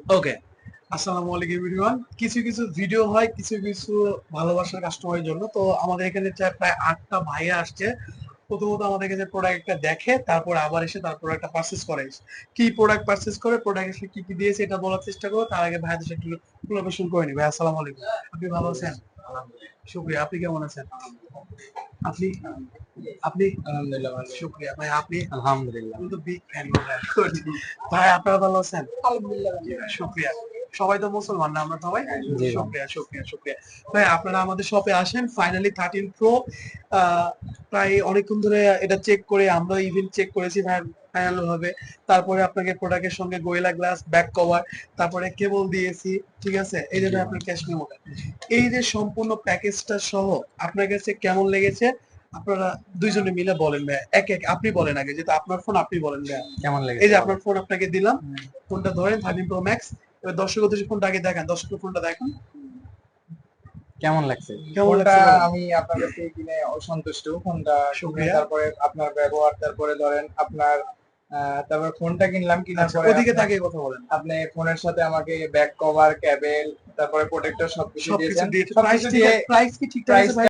ওকে, আসসালামু আলাইকুম এভরিওয়ান। কিছু, কিছু ভিডিও হয় কিছু, কিছু ভালোবাসার কাস্টমারের জন্য। তো আমাদের এখানে প্রায় ৮ টা ভাইয়া আসছে। প্রথমত আমাদের কাছে প্রোডাক্টটা দেখে, তারপর আবার এসে তার প্রোডাক্টটা পারচেজ করে। কি প্রোডাক্ট পারচেজ করে, প্রোডাক্ট এসে কি, কি দিয়েছে এটা বলার চেষ্টা করব। তার আগে ভাইয়াদের সাথে একটু কোলাবরেশন করে নিই। ভাই আসসালামু আলাইকুম। আপনি ভালো আছেন? শুকরিয়া। আপনি কেমন আছেন? আপনি আপনি আলহামদুলিল্লাহ ভালো। শুকরিয়া। ভাই আপনি? আলহামদুলিল্লাহ। আমি তো বিগ ফ্যান ভাই। ভাই আপনারা ভালো আছেন? শুকরিয়া। সবাই তো মুসলমান না আমরা সবাই? জি ভাই। শুকরিয়া, শুকরিয়া, শুকরিয়া। ভাই আপনারা আমাদের শপে আসেন। ফাইনালি 13 প্রো আ প্রায় অনেকক্ষণ ধরে এটা চেক করে আমরা ইভেন চেক করেছি ফাইনাল ভাবে। তারপরে আপনাকে প্রোডাক্টের সঙ্গে গোরিলা গ্লাস, ব্যাক কভার, তারপরে কেবল দিয়েছি। ঠিক আছে? এই যে জি ভাই ভাই। আপনার ক্যাশ মেমোটা। এই যে সম্পূর্ণ প্যাকেজটা সহ আপনার কাছে কেমন লেগেছে? আপনারা ২ জনে মিলে বলেন ভাইয়া। এক আপনি বলেন আগে। যেহেতু আপনার ফোন আপনি বলেন ভাইয়া। কেমন এই লেগেছে যে বলেন? আপনার ফোন আপনাকে দিলাম। ফোনটা ধরেন 13 প্রো ম্যাক্স। এবার দর্শকের উদ্দেশ্যে ফোনটা আগে দেখান। দর্শকের ফোনটা দেখান। কেমন লাগছে? কেমন ফোনটা লাগছে বলেন? আমি আপনার কাছ থেকে কিনে অসন্তুষ্ট। ফোনটা কিনে শুকরিয়া। তারপরে আপনার ব্যবহার, তারপরে ধরেন আপনার তারপরে ফোনটা কিনলাম, কিনার আচ্ছা, পরে ওদিকে আপনার তাকিয়ে কথা বলেন। আপনি ফোনের সাথে আমাকে ব্যাক কভার, ক্যাবেল, তারপরে প্রোটেক্টর সবকিছু সবকিছু দিয়েছেন। দিয়েছে। সবকিছু প্রাইস দিয়ে প্রাইস কি ঠিকঠাক আছে প্রাইস ভাই?